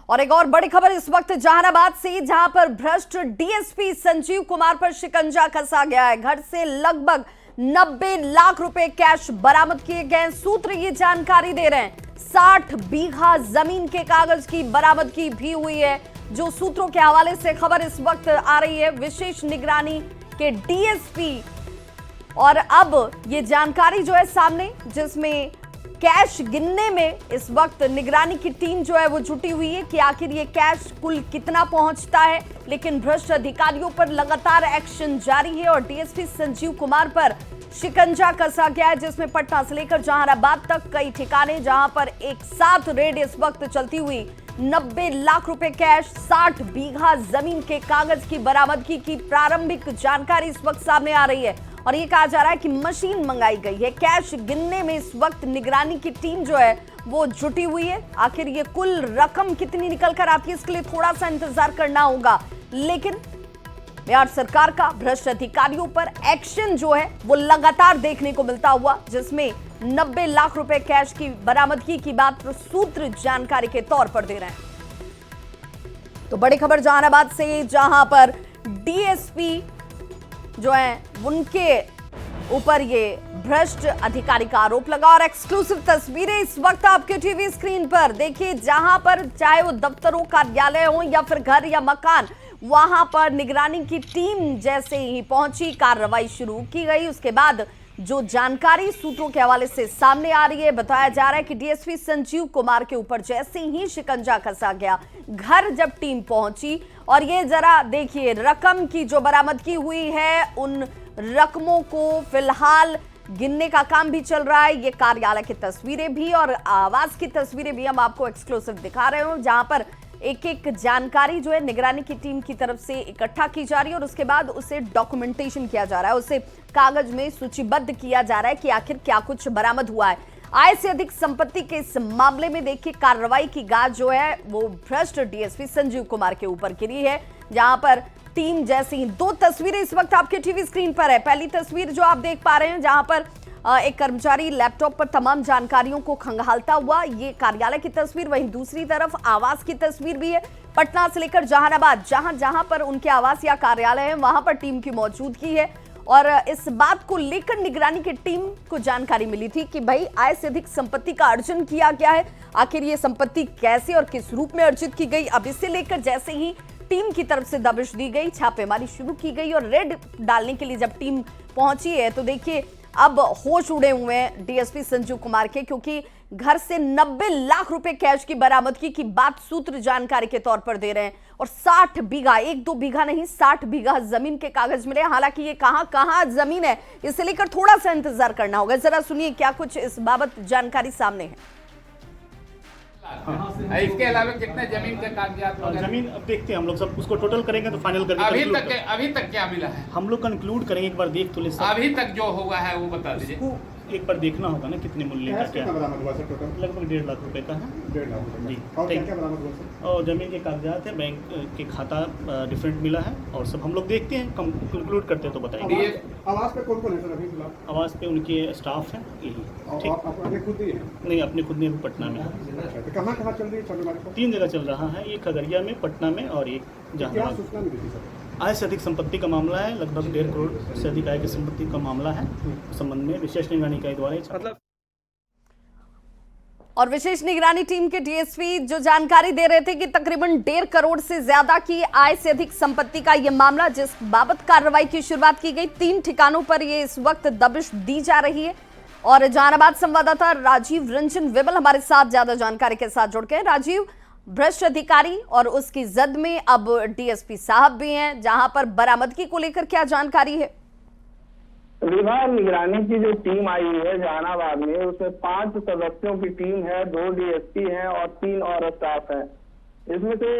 और एक और बड़ी खबर इस वक्त जहानाबाद से, जहां पर भ्रष्ट डीएसपी संजीव कुमार पर शिकंजा कसा गया है। घर से लगभग 90 लाख रुपए कैश बरामद किए गए। सूत्र ये जानकारी दे रहे हैं 60 बीघा जमीन के कागज की बरामदगी भी हुई है। जो सूत्रों के हवाले से खबर इस वक्त आ रही है विशेष निगरानी के डीएसपी, और अब ये जानकारी जो है सामने, जिसमें कैश गिनने में इस वक्त निगरानी की टीम जो है वो जुटी हुई है कि आखिर ये कैश कुल कितना पहुंचता है। लेकिन भ्रष्ट अधिकारियों पर लगातार एक्शन जारी है और डीएसपी संजीव कुमार पर शिकंजा कसा गया है, जिसमें पटना से लेकर जहानाबाद तक कई ठिकाने, जहां पर एक साथ रेड इस वक्त चलती हुई 90 लाख रुपए कैश, 60 बीघा जमीन के कागज की बरामदगी की प्रारंभिक जानकारी इस वक्त सामने आ रही है। और ये कहा जा रहा है कि मशीन मंगाई गई है। कैश गिनने में इस वक्त निगरानी की टीम जो है वो जुटी हुई है। आखिर ये कुल रकम कितनी निकल कर आती है, इसके लिए थोड़ा सा इंतजार करना होगा। लेकिन बिहार सरकार का भ्रष्ट अधिकारियों पर एक्शन जो है वो लगातार देखने को मिलता हुआ, जिसमें 90 लाख रुपए कैश की बरामदगी की बात सूत्र जानकारी के तौर पर दे रहे हैं। तो बड़ी खबर जहानाबाद से, जहां पर डीएसपी जो है उनके ऊपर ये भ्रष्ट अधिकारी का आरोप लगा। और एक्सक्लूसिव तस्वीरें इस वक्त आपके टीवी स्क्रीन पर देखिए, जहां पर चाहे वो दफ्तरों, कार्यालय हो या फिर घर या मकान, वहां पर निगरानी की टीम जैसे ही पहुंची, कार्रवाई शुरू की गई। उसके बाद जो जानकारी सूत्रों के हवाले से सामने आ रही है, बताया जा रहा है कि डीएसपी संजीव कुमार के ऊपर जैसे ही शिकंजा कसा गया, घर जब टीम पहुंची, और ये जरा देखिए रकम की जो बरामदगी हुई है, उन रकमों को फिलहाल गिनने का काम भी चल रहा है। ये कार्यालय की तस्वीरें भी और आवास की तस्वीरें भी हम आपको एक्सक्लूसिव दिखा रहे हो, जहां पर एक एक जानकारी जो है निगरानी की टीम की तरफ से इकट्ठा की जा रही है और उसके बाद उसे डॉक्यूमेंटेशन किया जा रहा है, उसे कागज में सूचीबद्ध किया जा रहा है कि आखिर क्या कुछ बरामद हुआ है। आय से अधिक संपत्ति के इस मामले में देखिए कार्रवाई की गाज जो है वो भ्रष्ट डीएसपी संजीव कुमार के ऊपर गिरी है, जहां पर टीम जैसी ही दो तस्वीरें इस वक्त आपके टीवी स्क्रीन पर है। पहली तस्वीर जो आप देख पा रहे हैं, जहां पर एक कर्मचारी लैपटॉप पर तमाम जानकारियों को खंगालता हुआ, ये कार्यालय की तस्वीर। वहीं दूसरी तरफ आवास की तस्वीर भी है। पटना से लेकर जहानाबाद, जहां जहां पर उनके आवास या कार्यालय है, वहां पर टीम की मौजूदगी है। और इस बात को लेकर निगरानी की टीम को जानकारी मिली थी कि भाई आय से अधिक संपत्ति का अर्जन किया गया है। आखिर ये संपत्ति कैसे और किस रूप में अर्जित की गई, अब इसे लेकर जैसे ही टीम की तरफ से दबिश दी गई, छापेमारी शुरू की गई और रेड डालने के लिए जब टीम पहुंची है, तो देखिए अब होश उड़े हुए हैं डीएसपी संजीव कुमार के, क्योंकि घर से 90 लाख रुपए कैश की बरामदगी की बात सूत्र जानकारी के तौर पर दे रहे हैं। और 60 बीघा, 1-2 बीघा नहीं, 60 बीघा जमीन के कागज मिले। हालांकि ये कहां जमीन है, इसे लेकर थोड़ा सा इंतजार करना होगा। जरा सुनिए क्या कुछ इस बाबत जानकारी सामने है। इसके अलावा कितने जमीन के कागजात वगैरह? जमीन अब देखते हैं, हम लोग सब उसको टोटल करेंगे तो फाइनल करके अभी तक क्या मिला है? हम लोग कंक्लूड करेंगे, एक बार देख तो ले। अभी तक जो हुआ है वो बता दीजिए। एक बार देखना होगा ना कितने मूल्य का क्या लगभग 1.5 लाख रुपए का है। 1.5 लाख जी। और क्या बरामद हुआ सर? और जमीन के कागजात है, बैंक के खाता डिफरेंट मिला है, और सब हम लोग देखते हैं, कंक्लूड करते हैं तो बताएंगे। आवास पे कौन-कौन है सर अभी फिलहाल? आवास पे उनके स्टाफ हैं, यही। ठीक, अपने खुद ही है? नहीं, अपने खुद में पटना में। अच्छा, तो कहाँ चल रही है छापेमारी? 3 जगह चल रहा है, एक खगड़िया में, पटना में और एक क्या जहानाबाद। सूचना मिली थी सर? आय से अधिक संपत्ति का मामला है, लगभग 1.5 करोड़ से अधिक आय की संपत्ति का मामला है। संबंध में विशेष निगरानी इकाई द्वारा मतलब। और विशेष निगरानी टीम के डीएसपी जो जानकारी दे रहे थे कि तकरीबन 1.5 करोड़ से ज्यादा की आय से अधिक संपत्ति का यह मामला, जिस बाबत कार्रवाई की शुरुआत की गई, 3 ठिकानों पर यह इस वक्त दबिश दी जा रही है। और जहानाबाद संवाददाता राजीव रंजन विबल हमारे साथ ज्यादा जानकारी के साथ जुड़ गए। राजीव, भ्रष्ट अधिकारी और उसकी जद में अब डीएसपी साहब भी हैं, जहां पर बरामदगी को लेकर क्या जानकारी है? विभाग निगरानी की जो टीम आई है जहानाबाद में, उसमें 5 सदस्यों की टीम है, 2 डीएसपी हैं और 3 और स्टाफ है। इसमें से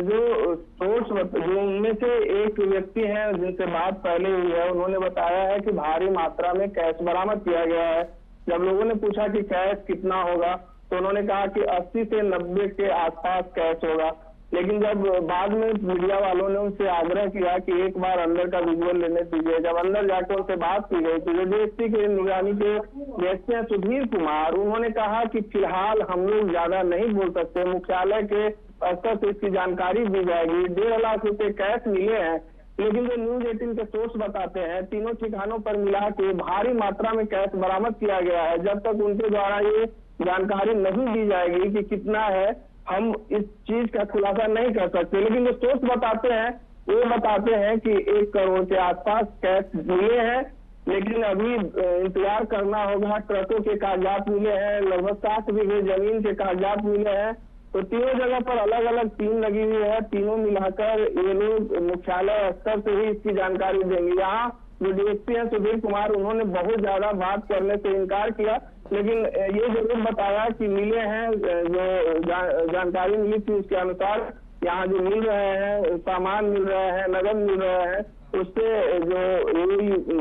जो सोर्स, जो उनमें से एक व्यक्ति हैं जिनसे बात पहले हुई है, उन्होंने बताया है कि भारी मात्रा में कैश बरामद किया गया है। जब लोगों ने पूछा कि कैश कितना होगा, तो उन्होंने कहा कि 80 से 90 के आसपास कैश होगा। लेकिन जब बाद में मीडिया वालों ने उनसे आग्रह किया कि एक बार अंदर का विजुअल लेने दीजिए, जब अंदर जाकर उनसे बात की गई तो जो डीएसपी के निगरानी के डीएसपी सुधीर कुमार, उन्होंने कहा कि फिलहाल हम लोग ज्यादा नहीं बोल सकते, मुख्यालय के स्तर से इसकी जानकारी दी जाएगी। 1.5 लाख रुपए कैश मिले हैं, लेकिन जो न्यूज 18 के सोर्स बताते हैं तीनों ठिकानों पर मिला के भारी मात्रा में कैश बरामद किया गया है। जब तक उनके द्वारा ये जानकारी नहीं दी जाएगी कि कितना है, हम इस चीज का खुलासा नहीं कर सकते। लेकिन जो सोर्स बताते हैं वो बताते हैं कि 1 करोड़ के आसपास कैश मिले हैं, लेकिन अभी इंतजार करना होगा। ट्रकों के कागजात मिले हैं, लगभग 60 बीघे जमीन के कागजात मिले हैं। तो तीनों जगह पर अलग अलग टीम लगी हुई है, तीनों मिलाकर ये लोग मुख्यालय स्तर से ही इसकी जानकारी देंगे। यहाँ जो डीएसपी है सुधीर कुमार, उन्होंने बहुत ज्यादा बात करने से इनकार किया, लेकिन ये जरूर बताया कि मिले हैं, जो जानकारी मिली थी उसके अनुसार यहाँ जो मिल रहे हैं, सामान मिल रहे हैं, नगद मिल रहे हैं, उससे जो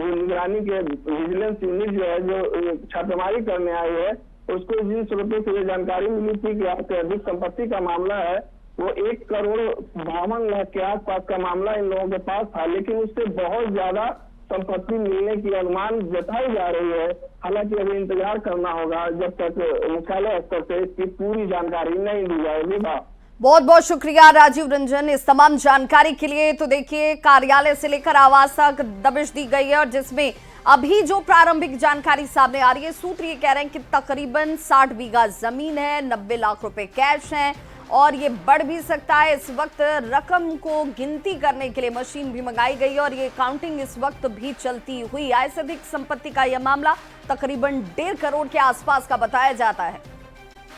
निगरानी के विजिलेंस यूनिट जो है जो छापेमारी करने आई है, उसको जिन स्रोतों से ये जानकारी मिली थी कि आपसे अधिक संपत्ति का मामला है, वो 1 करोड़ 52 लाख के आसपास का मामला इन लोगों के पास था, लेकिन उससे बहुत ज्यादा संपत्ति मिलने की अनुमान जताई जा रही है। हालांकि अभी इंतजार करना होगा जब तक मुख्यालय स्तर से इसकी पूरी जानकारी नहीं दी जाएगी। बहुत बहुत शुक्रिया राजीव रंजन इस तमाम जानकारी के लिए। तो देखिए, कार्यालय से लेकर आवास तक दबिश दी गई है और जिसमें अभी जो प्रारंभिक जानकारी सामने आ रही है, सूत्र ये कह रहे हैं कि तकरीबन 60 बीघा जमीन है, 90 लाख रुपए कैश हैं और ये बढ़ भी सकता है। इस वक्त रकम को गिनती करने के लिए मशीन भी मंगाई गई है और ये काउंटिंग इस वक्त भी चलती हुई। आय से अधिक संपत्ति का यह मामला तकरीबन 1.5 करोड़ के आसपास का बताया जाता है।